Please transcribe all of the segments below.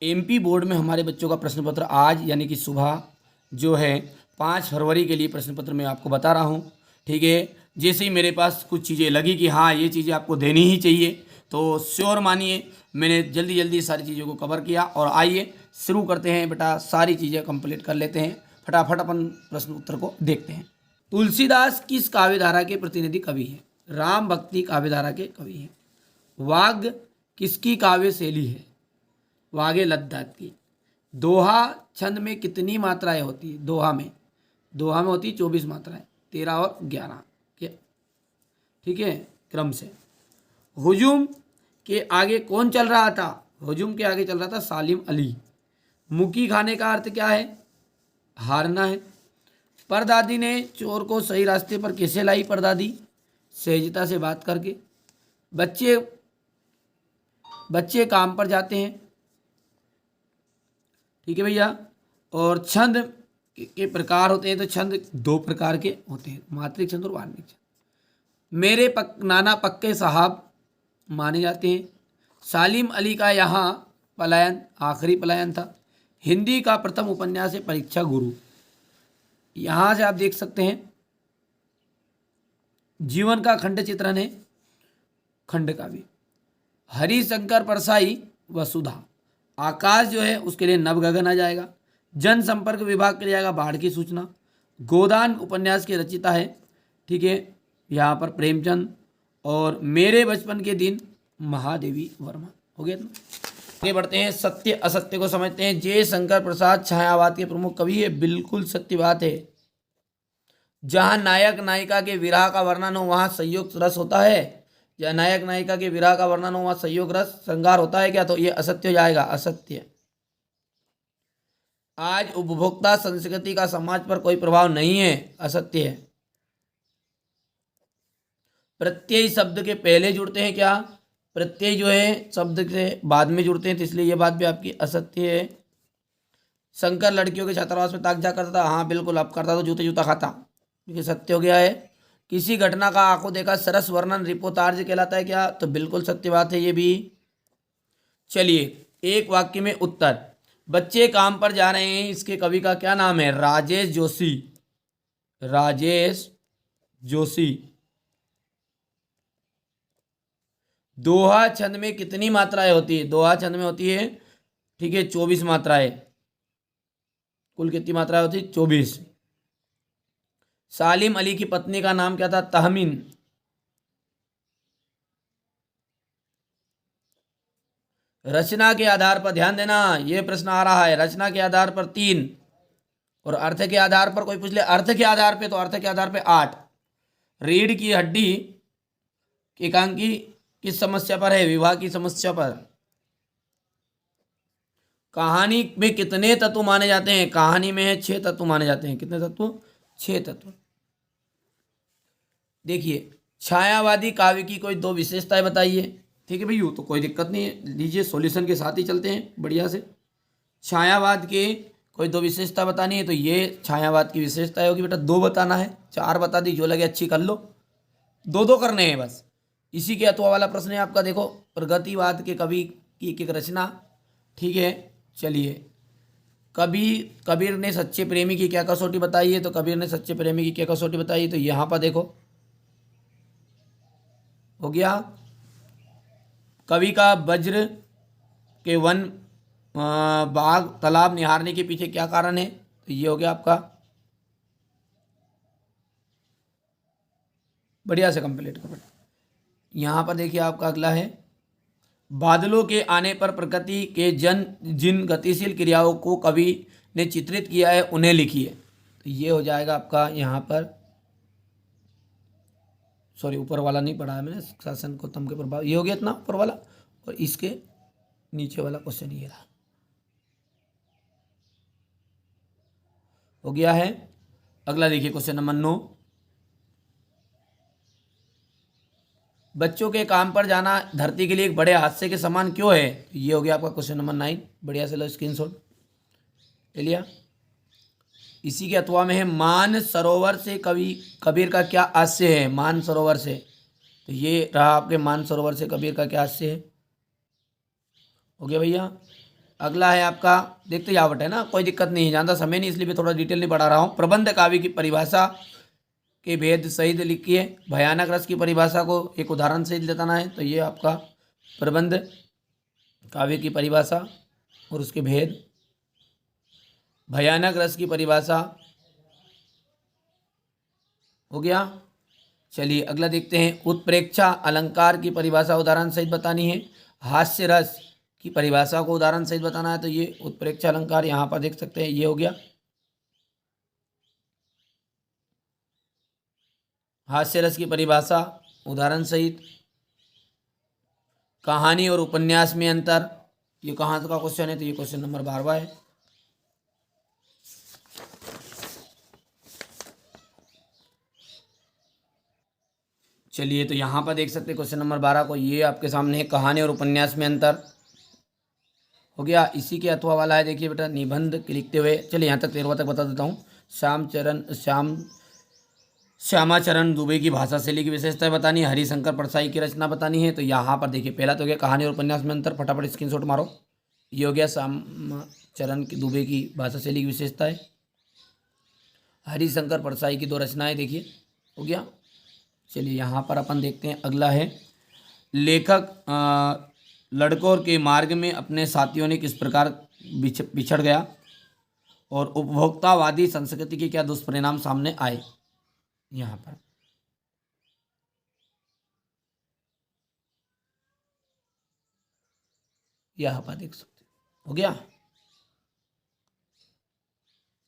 MP board में हमारे बच्चों का प्रश्न पत्र आज यानी कि सुबह जो है 5 फरवरी के लिए प्रश्न पत्र मैं आपको बता रहा हूँ। ठीक है, जैसे ही मेरे पास कुछ चीज़ें लगी कि हाँ ये चीज़ें आपको देनी ही चाहिए, तो श्योर मानिए मैंने जल्दी जल्दी सारी चीज़ों को कवर किया। और आइए शुरू करते हैं बेटा, सारी चीज़ें कंप्लीट कर लेते हैं, फटाफट अपन प्रश्न उत्तर को देखते हैं। तुलसीदास किस काव्यधारा के प्रतिनिधि कवि हैं? राम भक्ति काव्यधारा के कवि हैं। वाग्य किसकी काव्य शैली है? वागे लद्दात की। दोहा छंद में कितनी मात्राएं होती है? दोहा में होती 24 मात्राएं, 13 और 11 के, ठीक है, क्रम से। हुजूम के आगे कौन चल रहा था? हुजूम के आगे चल रहा था सालिम अली। मुकी खाने का अर्थ क्या है? हारना है। परदादी ने चोर को सही रास्ते पर कैसे लाई? परदादी सहजता से बात करके। बच्चे काम पर जाते हैं, ठीक है भैया। और छंद के प्रकार होते हैं, तो छंद 2 प्रकार के होते हैं, मात्रिक छंद और वार्णिक छंद। मेरे नाना पक्के साहब माने जाते हैं। सालिम अली का यहाँ पलायन आखिरी पलायन था। हिंदी का प्रथम उपन्यास है परीक्षा गुरु। यहाँ से आप देख सकते हैं जीवन का खंड चित्रण है, खंड का भी। हरिशंकर परसाई वसुधा। आकाश जो है उसके लिए नवगगन आ जाएगा। जनसंपर्क विभाग के लिए आएगा बाढ़ की सूचना। गोदान उपन्यास के रचिता है, ठीक है, यहाँ पर प्रेमचंद। और मेरे बचपन के दिन महादेवी वर्मा। हो गया ना? आगे बढ़ते हैं, सत्य असत्य को समझते हैं। जयशंकर प्रसाद छायावाद के प्रमुख कवि है। बिल्कुल सत्य बात है। जहाँ नायक नायिका के विरह का वर्णन हो वहाँ संयोग रस होता है। या नायक नायिका के विरह का वर्णन हो वहाँ संयोग रस श्रृंगार होता है क्या? तो ये असत्य हो जाएगा, असत्य। आज उपभोक्ता संस्कृति का समाज पर कोई प्रभाव नहीं है, असत्य है। प्रत्यय शब्द के पहले जुड़ते हैं क्या? प्रत्यय जो है शब्द से बाद में जुड़ते हैं, तो इसलिए यह बात भी आपकी असत्य है। शंकर लड़कियों के छात्रावास में ताक जा करता था। हाँ बिल्कुल, अब करता तो जूते जूता खाता, क्योंकि सत्य हो गया है। किसी घटना का आंखों देखा सरस वर्णन रिपोर्टार्ज कहलाता है क्या? तो बिल्कुल सत्य बात है ये भी। चलिए एक वाक्य में उत्तर। बच्चे काम पर जा रहे हैं, इसके कवि का क्या नाम है? राजेश जोशी। राजेश जोशी। दोहा छंद में कितनी मात्राएं होती है? दोहा छंद में होती है, ठीक है, 24 मात्राएं। कुल कितनी मात्राएं होती? 24। सालिम अली की पत्नी का नाम क्या था? तहमीन। रचना के आधार पर ध्यान देना, यह प्रश्न आ रहा है। रचना के आधार पर 3 और अर्थ के आधार पर कोई पूछ ले अर्थ के आधार पे, तो अर्थ के आधार पे 8। रीढ़ की हड्डी एकांकी किस समस्या पर है? विवाह की समस्या पर। कहानी में कितने तत्व माने जाते हैं? कहानी में है 6 तत्व माने जाते हैं। कितने तत्व? 6 तत्व। देखिए छायावादी काव्य की कोई 2 विशेषताएं बताइए। ठीक है भैया, तो कोई दिक्कत नहीं है, लीजिए सॉल्यूशन के साथ ही चलते हैं बढ़िया से। छायावाद के कोई 2 विशेषता बतानी है, तो ये छायावाद की विशेषता होगी बेटा। 2 बताना है, 4 बता दी, जो लगे अच्छी कर लो। 2 करने हैं बस। इसी के अथवा वाला प्रश्न है आपका। देखो प्रगतिवाद के कवि की एक रचना, ठीक है। चलिए, कबीर ने सच्चे प्रेमी की क्या कसौटी बताई है? तो कबीर ने सच्चे प्रेमी की क्या कसौटी बताई है? तो यहाँ पर देखो हो गया। कवि का वज्र के वन बाग तालाब निहारने के पीछे क्या कारण है? तो ये हो गया आपका। बढ़िया से कंप्लीट कर। यहाँ पर देखिए आपका अगला है, बादलों के आने पर प्रकृति के जिन गतिशील क्रियाओं को कवि ने चित्रित किया है उन्हें लिखिए। तो ये हो जाएगा आपका यहाँ पर, सॉरी ऊपर वाला नहीं पढ़ा है मैंने, शासन को तम के प्रभाव, ये हो गया इतना ऊपर वाला। और इसके नीचे वाला क्वेश्चन ये रहा, हो गया है। अगला देखिए क्वेश्चन नंबर 9, बच्चों के काम पर जाना धरती के लिए एक बड़े हादसे के समान क्यों है? ये हो गया आपका क्वेश्चन नंबर 9। बढ़िया से लो स्क्रीनशॉट ले लिया। इसी के अथवा में है, मान सरोवर से कबीर का क्या आशय है? मान सरोवर से, तो ये रहा आपके मान सरोवर से कबीर का क्या आशय है। हो गया भैया। अगला है आपका, देखते जावट है ना, कोई दिक्कत नहीं है, ज़्यादा समय नहीं इसलिए मैं थोड़ा डिटेल नहीं पढ़ा रहा हूँ। प्रबंध काव्य की परिभाषा के भेद सहित लिखिए। भयानक रस की परिभाषा को एक उदाहरण सहित बताना है। तो ये आपका प्रबंध काव्य की परिभाषा और उसके भेद। भयानक रस की परिभाषा हो गया। चलिए अगला देखते हैं। उत्प्रेक्षा अलंकार की परिभाषा उदाहरण सहित बतानी है। हास्य रस की परिभाषा को उदाहरण सहित बताना है। तो ये उत्प्रेक्षा अलंकार यहाँ पर देख सकते हैं, ये हो गया। हास्य रस की परिभाषा उदाहरण सहित। कहानी और उपन्यास में अंतर, ये कहाँ का क्वेश्चन है, तो ये क्वेश्चन नंबर 12 है। चलिए तो यहाँ पर देख सकते हैं क्वेश्चन नंबर 12 को, ये आपके सामने है। कहानी और उपन्यास में अंतर हो गया। इसी के अथवा वाला है, देखिए बेटा, निबंध के लिखते हुए। चलिए यहाँ तक 13वां तक बता देता हूँ। श्यामाचरण दुबे की भाषा शैली की विशेषताएं बतानी है। हरिशंकर परसाई की रचना बतानी है। तो यहाँ पर देखिए पहला तो हो गया कहानी और उपन्यास में अंतर, फटाफट स्क्रीनशॉट मारो। ये हो गया श्यामाचरण दुबे की भाषा शैली की विशेषताएं। हरिशंकर परसाई की 2 रचनाएं, देखिए हो गया। चलिए यहाँ पर अपन देखते हैं, अगला है लेखक लड़कों के मार्ग में अपने साथियों ने किस प्रकार बिछड़ गया और उपभोक्तावादी संस्कृति के क्या दुष्परिणाम सामने आए। यहाँ पर देख सकते हो गया।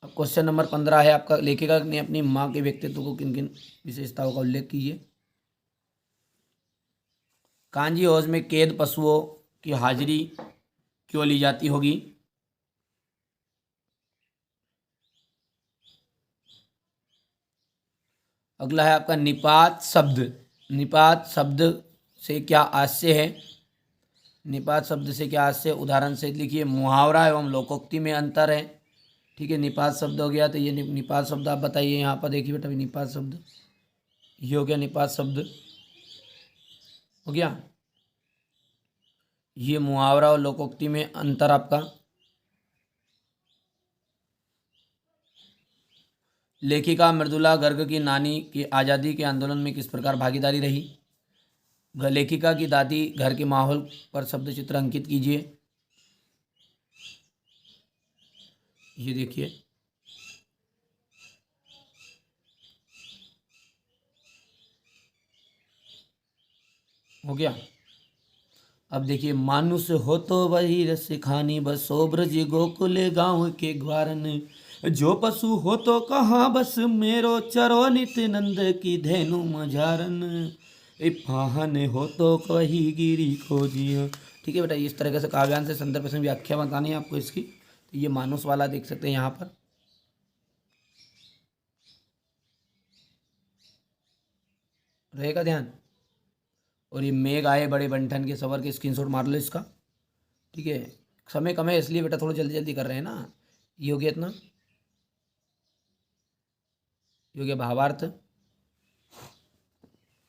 अब क्वेश्चन नंबर 15 है आपका, लेखिका ने अपनी माँ के व्यक्तित्व को किन किन विशेषताओं का उल्लेख कीजिए। कांजी हौज में कैद पशुओं की हाजिरी क्यों ली जाती होगी। अगला है आपका निपात शब्द। निपात शब्द से क्या आशय है। निपात शब्द से क्या आशय, उदाहरण से लिखिए। मुहावरा एवं लोकोक्ति में अंतर है। ठीक है, निपात शब्द हो गया। तो ये निपात शब्द आप बताइए। यहाँ पर देखिए बेटा, निपात शब्द ये हो गया। निपात शब्द हो गया। ये मुहावरा और लोकोक्ति में अंतर आपका। लेखिका मृदुला गर्ग की नानी की आज़ादी के आंदोलन में किस प्रकार भागीदारी रही। लेखिका की दादी घर के माहौल पर शब्द चित्र अंकित कीजिए। ये देखिए, हो गया। अब देखिए, मानुष हो तो वही रस खानी, बसो ब्रज गोकुल गाँव के ग्वारन, जो पशु हो तो कहाँ बस मेरो, चरो नित नंद की धेनु मझारन, फाहन हो तो कही गिरी खोजिया। ठीक है बेटा, इस तरह से काव्यांश से संदर्भ प्रसंग व्याख्या बतानी है आपको इसकी। तो ये मानुष वाला देख सकते हैं यहाँ पर, रहेगा ध्यान। और ये मेघ आए बड़े बंठन के सवर के स्क्रीनशॉट मार लो इसका। ठीक है, समय कम है इसलिए बेटा थोड़ा जल्दी जल्दी कर रहे हैं ना। ये हो गया इतना, ये हो गया भावार्थ।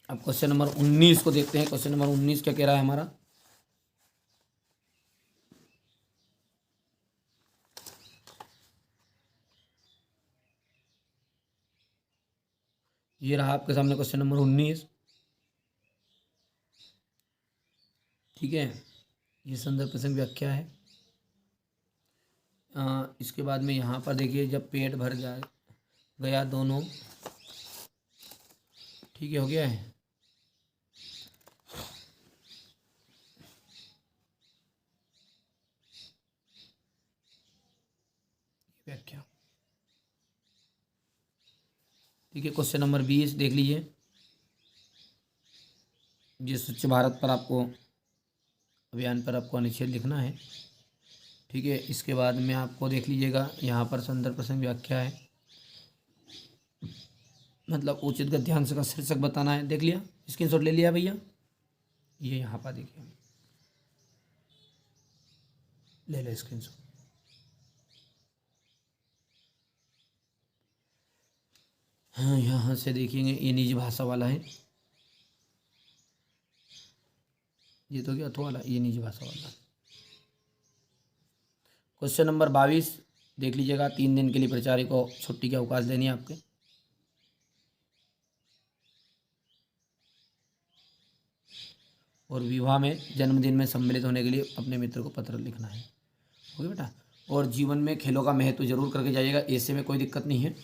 अब क्वेश्चन नंबर 19 को देखते हैं। क्वेश्चन नंबर 19 क्या कह रहा है हमारा। ये रहा आपके सामने क्वेश्चन नंबर 19। ठीक है, ये संदर्भ प्रसंग व्याख्या है। इसके बाद में यहाँ पर देखिए, जब पेट भर जाए गया दोनों। ठीक है, हो गया है। व्याख्या। ठीक है, क्वेश्चन नंबर 20 देख लीजिए। ये स्वच्छ भारत पर आपको अभियान पर आपको अनुच्छेद लिखना है। ठीक है, इसके बाद में आपको देख लीजिएगा, यहाँ पर संदर्भ प्रसंग व्याख्या है, मतलब उचित गद्यांश का शीर्षक बताना है। देख लिया, स्क्रीनशॉट ले लिया भैया। ये यहाँ पर देखिए, ले लो स्क्रीनशॉट। हाँ, यहाँ से देखेंगे, ये निज भाषा वाला है। ये तो क्या अथवा वाला, ये निज भाषा वाला। क्वेश्चन नंबर 22 देख लीजिएगा। 3 दिन के लिए प्राचार्य को छुट्टी की अवकाश देनी है आपके। और विवाह में जन्मदिन में सम्मिलित होने के लिए अपने मित्र को पत्र लिखना है। ओके बेटा। और जीवन में खेलों का महत्व जरूर करके जाइएगा, ऐसे में कोई दिक्कत नहीं है।